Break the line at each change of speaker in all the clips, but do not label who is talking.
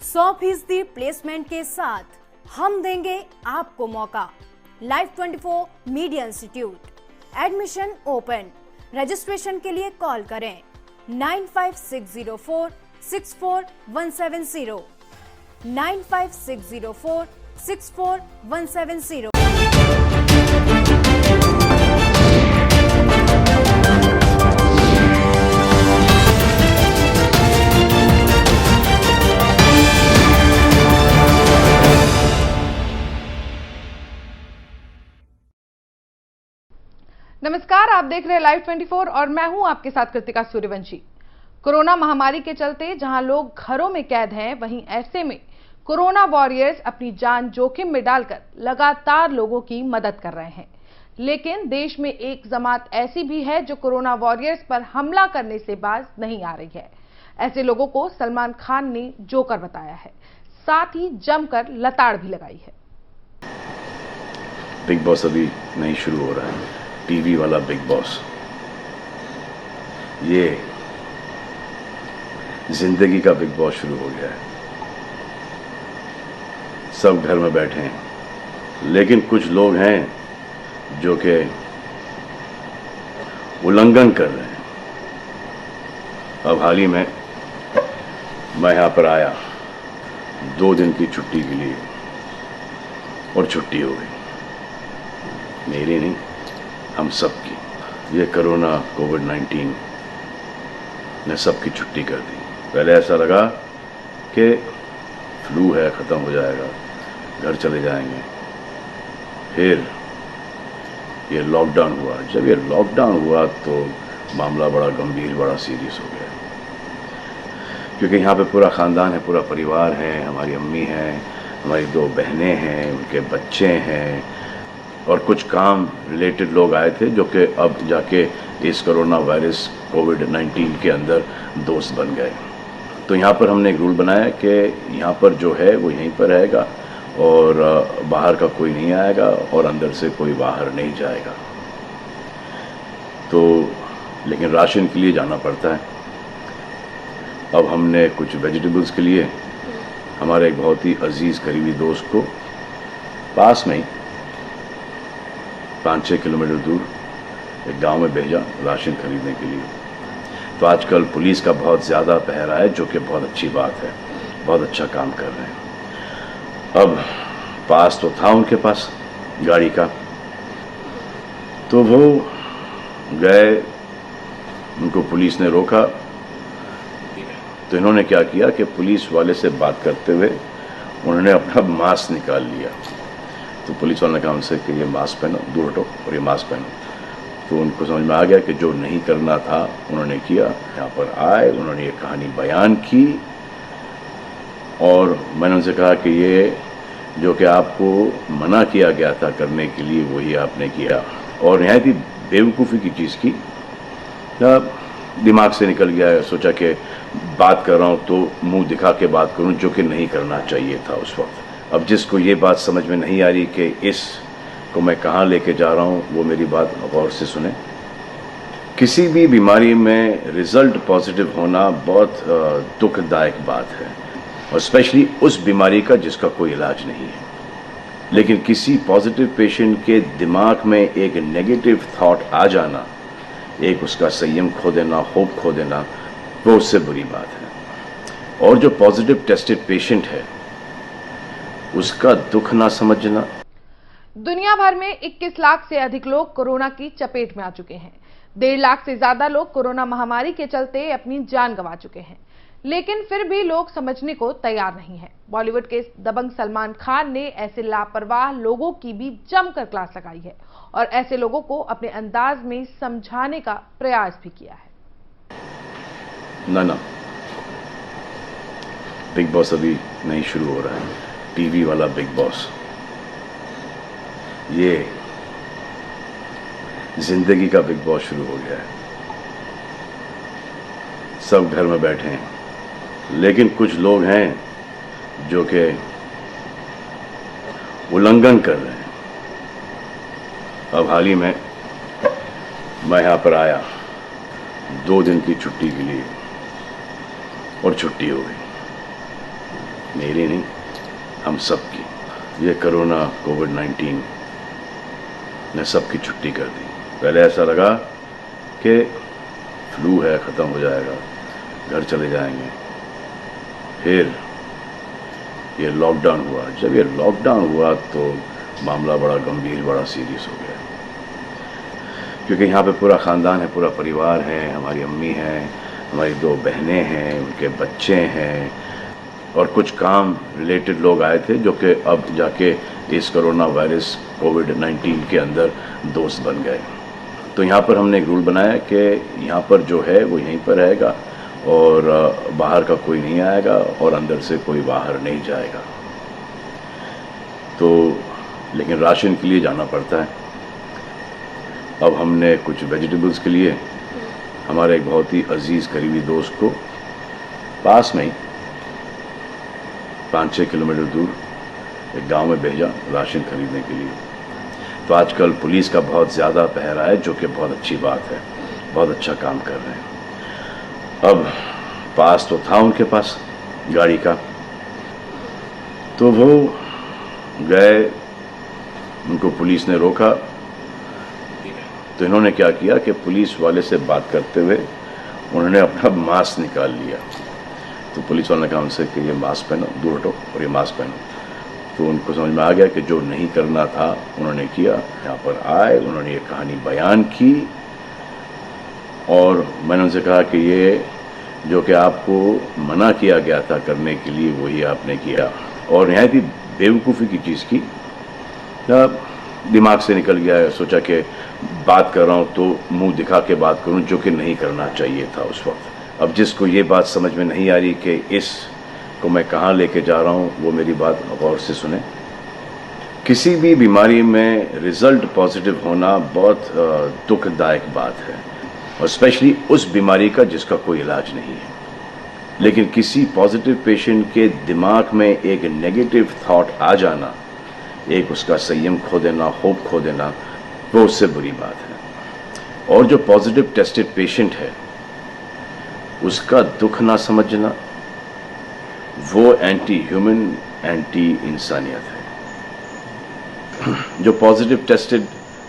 100% placement के साथ हम देंगे आपको मौका। Life 24 media institute, admission open. Registration के लिए कॉल करें 9560464170 9560464170।
नमस्कार, आप देख रहे हैं लाइव 24 और मैं हूं आपके साथ कृतिका सूर्यवंशी। कोरोना महामारी के चलते जहां लोग घरों में कैद हैं, वहीं ऐसे में कोरोना वॉरियर्स अपनी जान जोखिम में डालकर लगातार लोगों की मदद कर रहे हैं। लेकिन देश में एक जमात ऐसी भी है जो कोरोना वॉरियर्स पर हमला करने से बाज नहीं आ रही है। ऐसे लोगों को सलमान खान ने जोकर बताया है, साथ ही जमकर लताड़ भी लगाई है।
बिग बॉस अभी नहीं शुरू हो रहा है, टीवी वाला बिग बॉस। ये जिंदगी का बिग बॉस शुरू हो गया है। सब घर में बैठे हैं, लेकिन कुछ लोग हैं जो कि उल्लंघन कर रहे हैं। अब हाल ही में मैं यहां पर आया 2 दिन की छुट्टी के लिए, और छुट्टी हो गई। मेरी नहीं, हम सब की। ये कोरोना कोविड-19 ने सबकी छुट्टी कर दी। पहले ऐसा लगा कि फ्लू है, ख़त्म हो जाएगा, घर चले जाएंगे। फिर ये लॉकडाउन हुआ। जब ये लॉकडाउन हुआ तो मामला बड़ा गंभीर, बड़ा सीरियस हो गया, क्योंकि यहाँ पे पूरा ख़ानदान है, पूरा परिवार है। हमारी अम्मी हैं, हमारी 2 बहनें हैं, उनके बच्चे हैं, और कुछ काम रिलेटेड लोग आए थे जो कि अब जाके इस कोरोना वायरस कोविड-19 के अंदर दोस्त बन गए। तो यहाँ पर हमने एक रूल बनाया कि यहाँ पर जो है वो यहीं पर रहेगा, और बाहर का कोई नहीं आएगा, और अंदर से कोई बाहर नहीं जाएगा। तो लेकिन राशन के लिए जाना पड़ता है। अब हमने कुछ वेजिटेबल्स के लिए हमारे एक बहुत ही अजीज़ करीबी दोस्त को पास में ही 5-6 किलोमीटर दूर एक गांव में भेजा राशन खरीदने के लिए। तो आजकल पुलिस का बहुत ज़्यादा पहरा है, जो कि बहुत अच्छी बात है, बहुत अच्छा काम कर रहे हैं। अब पास तो था उनके पास गाड़ी का, तो वो गए, उनको पुलिस ने रोका। तो इन्होंने क्या किया कि पुलिस वाले से बात करते हुए उन्होंने अपना मास्क निकाल लिया। तो पुलिस वाले ने कहा उनसे कि ये मास्क पहनो, दूर हटो और ये मास्क पहनो। तो उनको समझ में आ गया कि जो नहीं करना था उन्होंने किया। यहाँ पर आए, उन्होंने ये कहानी बयान की, और मैंने उनसे कहा कि ये जो कि आपको मना किया गया था करने के लिए, वही आपने किया। और नहायत ही बेवकूफ़ी की चीज़ की, दिमाग से निकल गया। सोचा कि बात कर रहा हूँ तो मुंह दिखा के बात करूँ, जो कि नहीं करना चाहिए था उस वक्त। अब जिसको ये बात समझ में नहीं आ रही कि इसको मैं कहाँ लेके जा रहा हूँ, वो मेरी बात गौर से सुने। किसी भी बीमारी में रिजल्ट पॉजिटिव होना बहुत दुखदायक बात है, और स्पेशली उस बीमारी का जिसका कोई इलाज नहीं है। लेकिन किसी पॉजिटिव पेशेंट के दिमाग में एक नेगेटिव थॉट आ जाना, एक उसका संयम खो देना, होप खो देना, वो उससे बुरी बात है। और जो पॉजिटिव टेस्टेड पेशेंट है, उसका दुख ना समझना।
दुनिया भर में 21 लाख से अधिक लोग कोरोना की चपेट में आ चुके हैं। 1.5 लाख से ज्यादा लोग कोरोना महामारी के चलते अपनी जान गंवा चुके हैं। लेकिन फिर भी लोग समझने को तैयार नहीं है। बॉलीवुड के दबंग सलमान खान ने ऐसे लापरवाह लोगों की भी जमकर क्लास लगाई है, और ऐसे लोगों को अपने अंदाज में समझाने का प्रयास भी किया है।
ना, बिग बॉस अभी नहीं शुरू हो रहा है, टीवी वाला बिग बॉस। ये जिंदगी का बिग बॉस शुरू हो गया है। सब घर में बैठे हैं, लेकिन कुछ लोग हैं जो कि उल्लंघन कर रहे हैं। अब हाल ही में मैं यहां पर आया 2 दिन की छुट्टी के लिए, और छुट्टी हो गई। मेरी नहीं, हम सब की। ये कोरोना कोविड-19 ने सबकी छुट्टी कर दी। पहले ऐसा लगा कि फ्लू है, ख़त्म हो जाएगा, घर चले जाएंगे। फिर ये लॉकडाउन हुआ। जब ये लॉकडाउन हुआ तो मामला बड़ा गंभीर, बड़ा सीरियस हो गया, क्योंकि यहाँ पे पूरा ख़ानदान है, पूरा परिवार है। हमारी अम्मी हैं, हमारी 2 बहनें हैं, उनके बच्चे हैं और कुछ काम रिलेटेड लोग आए थे जो कि अब जाके इस कोरोना वायरस कोविड-19 के अंदर दोस्त बन गए। तो यहाँ पर हमने एक रूल बनाया कि यहाँ पर जो है वो यहीं पर रहेगा और बाहर का कोई नहीं आएगा और अंदर से कोई बाहर नहीं जाएगा। तो लेकिन राशन के लिए जाना पड़ता है। अब हमने कुछ वेजिटेबल्स के लिए हमारे एक बहुत ही अजीज़ करीबी दोस्त को पास में ही 5-6 किलोमीटर दूर एक गांव में भेजा राशन खरीदने के लिए। तो आजकल पुलिस का बहुत ज़्यादा पहरा है, जो कि बहुत अच्छी बात है, बहुत अच्छा काम कर रहे हैं। अब पास तो था उनके पास गाड़ी का, तो वो गए, उनको पुलिस ने रोका। तो इन्होंने क्या किया कि पुलिस वाले से बात करते हुए उन्होंने अपना मास्क निकाल लिया। तो पुलिस वाले ने कहा उनसे कि ये मास्क पहनो, दूर हटो और ये मास्क पहनो। तो उनको समझ में आ गया कि जो नहीं करना था उन्होंने किया। यहाँ पर आए, उन्होंने ये कहानी बयान की और मैंने उनसे कहा कि ये जो कि आपको मना किया गया था करने के लिए वही आपने किया, और नहायत ही बेवकूफ़ी की चीज़ की। दिमाग से निकल गया, सोचा कि बात कर रहा हूँ तो मुंह दिखा के बात करूँ, जो कि नहीं करना चाहिए था उस वक्त। अब जिसको ये बात समझ में नहीं आ रही कि इस को मैं कहाँ लेके जा रहा हूँ, वो मेरी बात गौर से सुने। किसी भी बीमारी में रिजल्ट पॉजिटिव होना बहुत दुखदायक बात है, और स्पेशली उस बीमारी का जिसका कोई इलाज नहीं है। लेकिन किसी पॉजिटिव पेशेंट के दिमाग में एक नेगेटिव थॉट आ जाना, एक उसका संयम खो देना, होप खो देना, वो उससे बुरी बात है। और जो पॉजिटिव टेस्टेड पेशेंट है उसका दुख ना समझना, वो एंटी ह्यूमन, एंटी इंसानियत है। जो पॉजिटिव टेस्टेड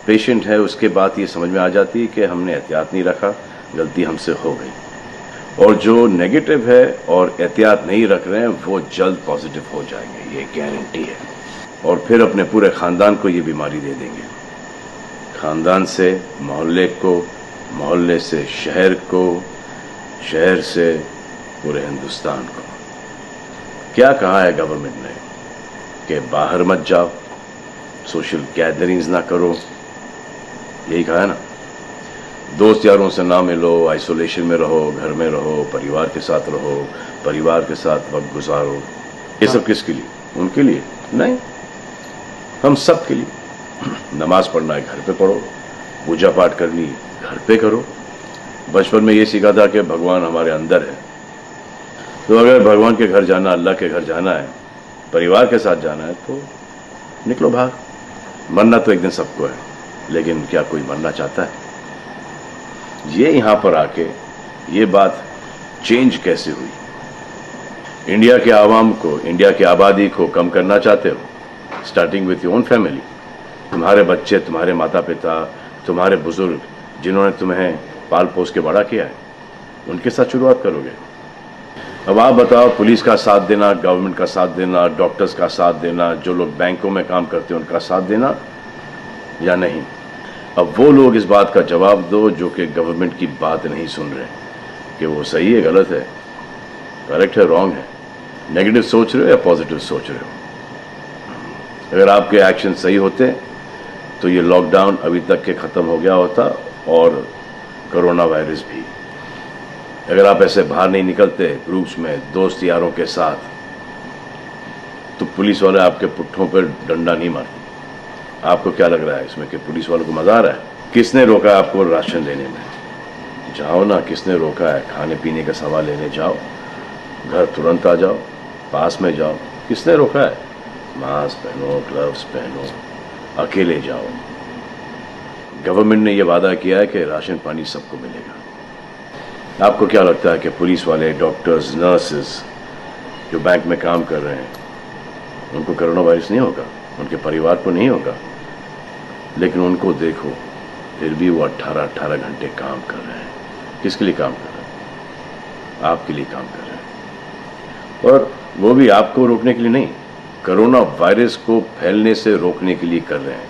पेशेंट है उसके बाद ये समझ में आ जाती है कि हमने एहतियात नहीं रखा, गलती हमसे हो गई। और जो नेगेटिव है और एहतियात नहीं रख रहे हैं वो जल्द पॉजिटिव हो जाएंगे, ये गारंटी है। और फिर अपने पूरे ख़ानदान को ये बीमारी दे देंगे। ख़ानदान से मोहल्ले को, मोहल्ले से शहर को, शहर से पूरे हिंदुस्तान को। क्या कहा है गवर्नमेंट ने कि बाहर मत जाओ, सोशल गैदरिंग्स ना करो, यही कहा है ना। दोस्त यारों से ना मिलो, आइसोलेशन में रहो, घर में रहो, परिवार के साथ रहो, परिवार के साथ वक्त गुजारो। ये सब किसके लिए? उनके लिए नहीं, हम सब के लिए। नमाज पढ़ना है घर पे पढ़ो, पूजा पाठ करनी है घर पे करो। बचपन में ये सीखा था कि भगवान हमारे अंदर है, तो अगर भगवान के घर जाना, अल्लाह के घर जाना है, परिवार के साथ जाना है तो निकलो बाहर। मरना तो एक दिन सबको है, लेकिन क्या कोई मरना चाहता है? ये यहाँ पर आके ये बात चेंज कैसे हुई? इंडिया के आवाम को, इंडिया की आबादी को कम करना चाहते हो, starting with your own family. तुम्हारे बच्चे, तुम्हारे माता पिता, तुम्हारे बुजुर्ग जिन्होंने तुम्हें पाल पोस के बड़ा किया है, उनके साथ शुरुआत करोगे। अब आप बताओ, पुलिस का साथ देना, गवर्नमेंट का साथ देना, डॉक्टर्स का साथ देना, जो लोग बैंकों में काम करते हैं उनका साथ देना या नहीं? अब वो लोग इस बात का जवाब दो जो कि गवर्नमेंट की बात नहीं सुन रहे कि वो सही है, गलत है, करेक्ट है, रॉन्ग है, नेगेटिव सोच रहे हो या पॉजिटिव सोच रहे हो। अगर आपके एक्शन सही होते तो ये लॉकडाउन अभी तक के ख़त्म हो गया होता, और कोरोना वायरस भी। अगर आप ऐसे बाहर नहीं निकलते ग्रुप्स में, दोस्त यारों के साथ, तो पुलिस वाले आपके पुट्ठों पर डंडा नहीं मारते। आपको क्या लग रहा है इसमें कि पुलिस वालों को मजा आ रहा है? किसने रोका आपको राशन लेने में? जाओ ना, किसने रोका है? खाने पीने का सामान लेने जाओ, घर तुरंत आ जाओ, पास में जाओ, किसने रोका है? मास्क पहनो, ग्लव्स पहनो, अकेले जाओ। गवर्नमेंट ने यह वादा किया है कि राशन पानी सबको मिलेगा। आपको क्या लगता है कि पुलिस वाले, डॉक्टर्स, नर्सेस जो बैंक में काम कर रहे हैं उनको कोरोना वायरस नहीं होगा, उनके परिवार को नहीं होगा, लेकिन उनको देखो फिर भी वो 18-18 घंटे काम कर रहे हैं। किसके लिए काम कर रहे हैं? आपके लिए काम कर रहे हैं, और वो भी आपको रोकने के लिए नहीं, कोरोना वायरस को फैलने से रोकने के लिए कर रहे हैं।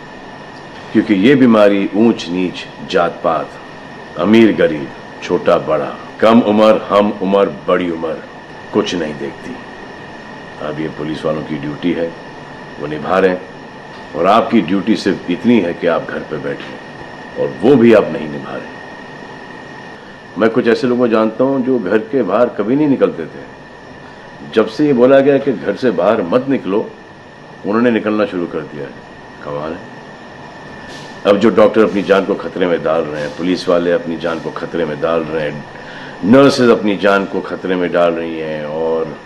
क्योंकि ये बीमारी ऊंच नीच, जात पात, अमीर गरीब, छोटा बड़ा, कम उम्र, हम उम्र, बड़ी उम्र कुछ नहीं देखती। अब ये पुलिस वालों की ड्यूटी है, वो निभा रहे हैं, और आपकी ड्यूटी सिर्फ इतनी है कि आप घर पे बैठे, और वो भी आप नहीं निभा रहे। मैं कुछ ऐसे लोगों को जानता हूं जो घर के बाहर कभी नहीं निकलते थे। जब से ये बोला गया कि घर से बाहर मत निकलो, उन्होंने निकलना शुरू कर दिया है। कमाल है। अब जो डॉक्टर अपनी जान को खतरे में डाल रहे हैं, पुलिस वाले अपनी जान को खतरे में डाल रहे हैं, नर्सेज अपनी जान को खतरे में डाल रही हैं, और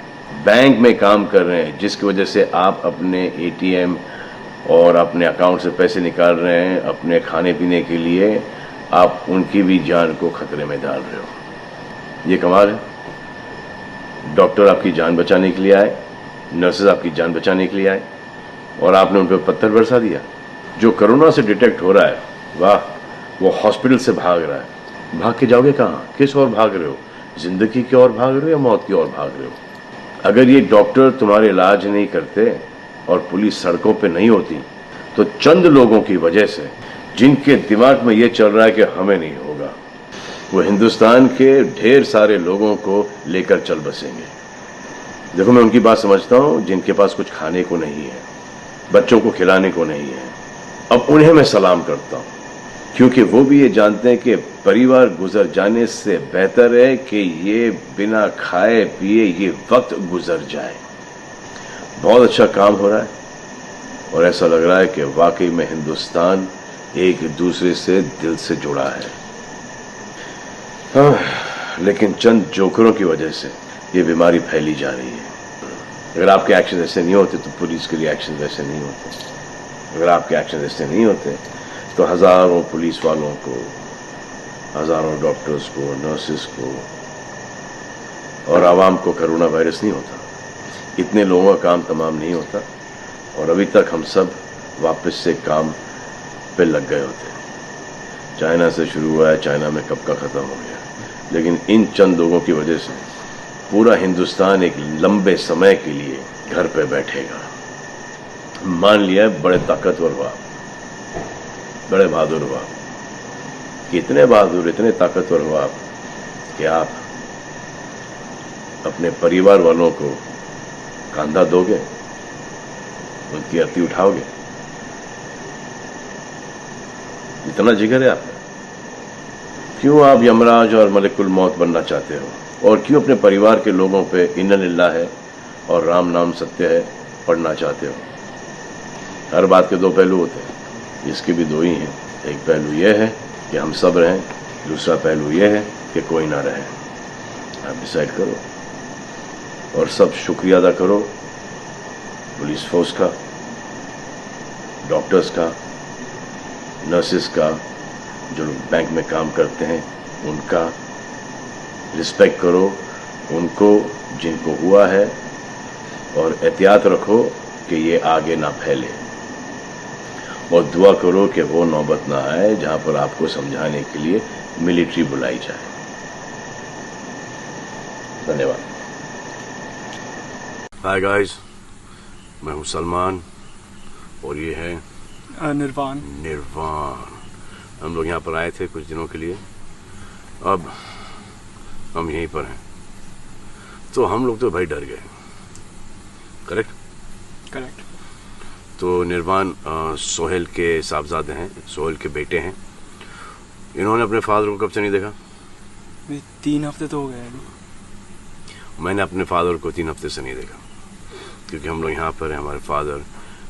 बैंक में काम कर रहे हैं जिसकी वजह से आप अपने एटीएम और अपने अकाउंट से पैसे निकाल रहे हैं अपने खाने पीने के लिए, आप उनकी भी जान को खतरे में डाल रहे हो। ये कमाल है। डॉक्टर आपकी जान बचाने के लिए आए, नर्सेज आपकी जान बचाने के लिए आए, और आपने उन पर पत्थर बरसा दिया। जो कोरोना से डिटेक्ट हो रहा है, वाह, वो हॉस्पिटल से भाग रहा है। भाग के जाओगे कहाँ? किस ओर भाग रहे हो? जिंदगी की ओर भाग रहे हो या मौत की ओर भाग रहे हो? अगर ये डॉक्टर तुम्हारे इलाज नहीं करते और पुलिस सड़कों पे नहीं होती, तो चंद लोगों की वजह से, जिनके दिमाग में ये चल रहा है कि हमें नहीं होगा, वो हिंदुस्तान के ढेर सारे लोगों को लेकर चल बसेंगे। देखो, मैं उनकी बात समझता हूँ जिनके पास कुछ खाने को नहीं है, बच्चों को खिलाने को नहीं है। अब उन्हें मैं सलाम करता हूँ, क्योंकि वो भी ये जानते हैं कि परिवार गुजर जाने से बेहतर है कि ये बिना खाए पिए ये वक्त गुजर जाए। बहुत अच्छा काम हो रहा है, और ऐसा लग रहा है कि वाकई में हिंदुस्तान एक दूसरे से दिल से जुड़ा है। लेकिन चंद जोकरों की वजह से ये बीमारी फैली जा रही है। अगर आपके एक्शन ऐसे नहीं होते तो पुलिस के लिए एक्शन वैसे नहीं होते। अगर आपके एक्शन ऐसे नहीं होते तो हजारों पुलिस वालों को, हजारों डॉक्टर्स को, नर्सेस को और आवाम को कोरोना वायरस नहीं होता। इतने लोगों का काम तमाम नहीं होता, और अभी तक हम सब वापस से काम पे लग गए होते। चाइना से शुरू हुआ है, चाइना में कब का ख़त्म हो गया। लेकिन इन चंद लोगों की वजह से पूरा हिंदुस्तान एक लंबे समय के लिए घर पे बैठेगा। मान लिया बड़े ताकतवर हुआ, बड़े बहादुर हुआ, इतने बहादुर, इतने ताकतवर हुआ कि आप अपने परिवार वालों को कंधा दोगे, उनकी अर्थी उठाओगे। इतना जिगर है आप? क्यों आप यमराज और मलिकुल मौत बनना चाहते हो? और क्यों अपने परिवार के लोगों पे इन्ना लिल्लाह है और राम नाम सत्य है पढ़ना चाहते हो? हर बात के दो पहलू होते हैं, इसके भी दो ही हैं। एक पहलू यह है कि हम सब रहें, दूसरा पहलू यह है कि कोई ना रहे। आप डिसाइड करो, और सब शुक्रिया अदा करो पुलिस फोर्स का, डॉक्टर्स का, नर्सेस का, जो लोग बैंक में काम करते हैं उनका रिस्पेक्ट करो उनको जिनको हुआ है, और एहतियात रखो कि ये आगे ना फैले, और दुआ करो कि वो नौबत ना आए जहां पर आपको समझाने के लिए मिलिट्री बुलाई जाए। धन्यवाद। हाय गाइस, मैं हूं सलमान, और ये है
निर्वाण।
हम लोग यहाँ पर आए थे कुछ दिनों के लिए, अब हम यहीं पर हैं। तो हम लोग तो भाई डर गए। करेक्ट। तो निर्वाण सोहेल के साहबजादे हैं, सोहेल के बेटे हैं। इन्होंने अपने फादर को कब से नहीं देखा?
3 हफ्ते तो हो गए अभी।
मैंने अपने फादर को 3 हफ्ते से नहीं देखा, क्योंकि हम लोग यहाँ पर हैं, हमारे फादर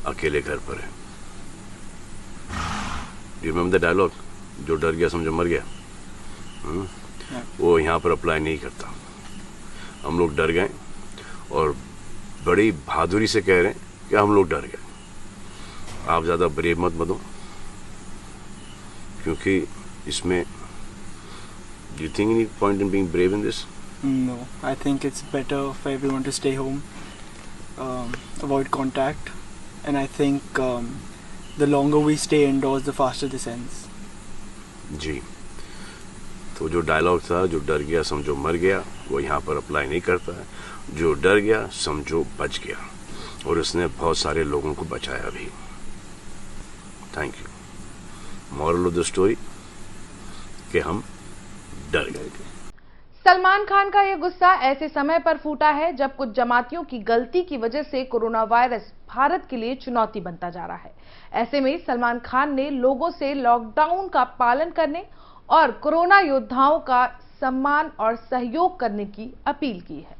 अकेले घर पर है। यू रिमेंबर द डायलॉग, जो डर गया समझो मर गया? वो यहाँ पर अप्लाई नहीं करता। हम लोग डर गए, और बड़ी बहादुरी से कह रहे हैं कि हम लोग डर गए। आप ज़्यादा ब्रेव मत बनो, क्योंकि इसमें, do you think any point in being brave in this?
No, I think it's better for everyone to stay home, avoid contact, and I think the longer we stay indoors, the faster this ends.
जी, तो जो dialogue था, जो डर गया समझो मर गया, वो यहाँ पर अप्लाई नहीं करता है। जो डर गया समझो बच गया, और उसने बहुत सारे लोगों को बचाया भी। Thank you. Moral of the story कि हम डर गए थे।
सलमान खान का यह गुस्सा ऐसे समय पर फूटा है जब कुछ जमातियों की गलती की वजह से कोरोना वायरस भारत के लिए चुनौती बनता जा रहा है। ऐसे में सलमान खान ने लोगों से लॉकडाउन का पालन करने और कोरोना योद्धाओं का सम्मान और सहयोग करने की अपील की है।